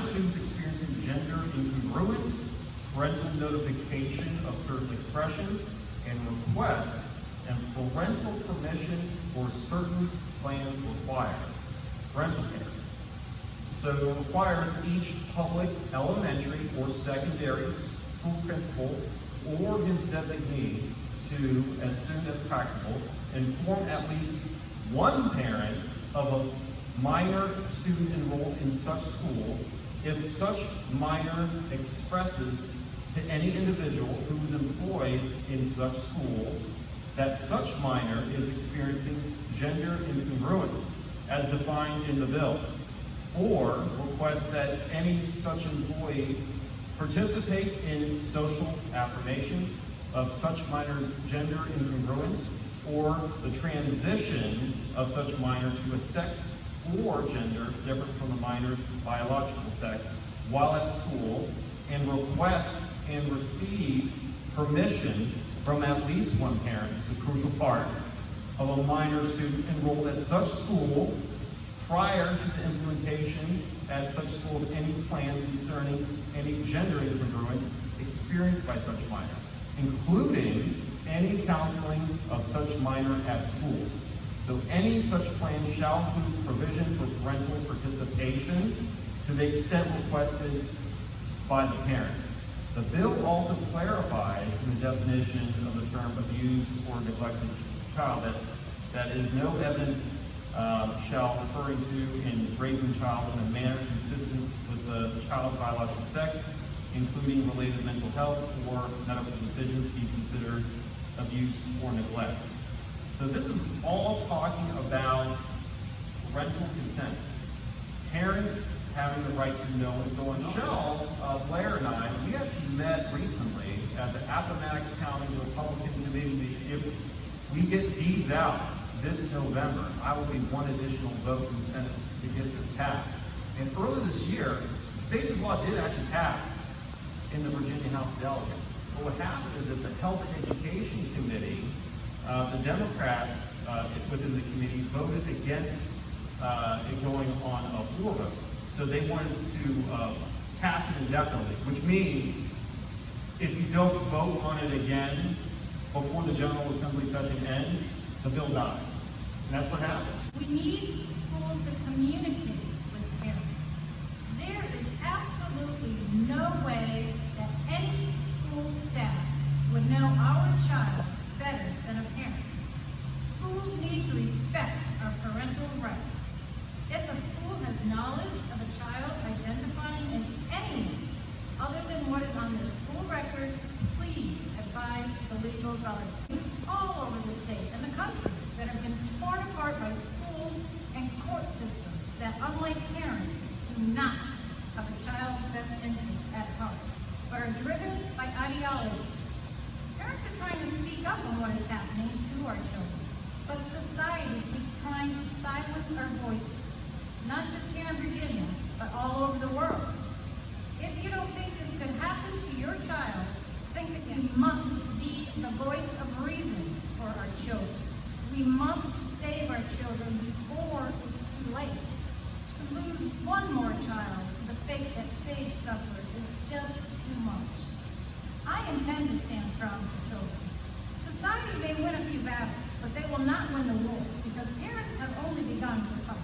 students experiencing gender incongruence, parental notification of certain expressions and requests, and parental permission for certain plans required. Parental care. So it requires each public elementary or secondary school principal or his designee to, as soon as practicable, inform at least one parent of a minor student enrolled in such school if such minor expresses to any individual who is employed in such school that such minor is experiencing gender incongruence as defined in the bill, or requests that any such employee participate in social affirmation of such minor's gender incongruence or the transition of such minor to a sex or gender different from the minor's biological sex while at school, and request and receive permission from at least one parent, it's a crucial part, of a minor student enrolled at such school prior to the implementation at such school of any plan concerning any gender incongruence experienced by such minor, including any counseling of such minor at school. So any such plan shall include provision for parental participation to the extent requested by the parent. The bill also clarifies in the definition of the term abused or neglected child that is no evident shall referring to in raising the child in a manner consistent with the child's biological sex, including related mental health or medical decisions, be considered abuse or neglect. So this is all talking about parental consent. Parents having the right to know what's going on. Michelle, Blair and I, we actually met recently at the Appomattox County Republican Committee meeting. If we get deeds out this November, I will be one additional vote in the Senate to get this passed. And earlier this year, Sage's Law did actually pass in the Virginia House of Delegates. But what happened is that the Health and Education Committee, the Democrats within the committee voted against it going on a floor vote. So they wanted to pass it indefinitely, which means if you don't vote on it again before the General Assembly session ends, the bill dies. And that's what happened. We need schools to communicate with parents. There is absolutely no way that any school staff would know our child better than a parent. Schools need to respect our parental rights. If a school has knowledge of a child identifying as anyone other than what is on their school record, please advise the legal guardian. All over the state and the country that have been torn apart by schools and court systems that, unlike parents, do not have a child's best interest at heart, but are driven by ideology. Parents are trying to speak up on what is happening to our children, but society keeps trying to silence our voices, not just here in Virginia, but all over the world. If you don't think this could happen to your child, think again. We must be the voice of reason for our children. We must save our children before it's too late. To lose one more child to the fate that Sage suffered is just too much. I intend to stand strong for children. Society may win a few battles, but they will not win the war because parents have only begun to fight.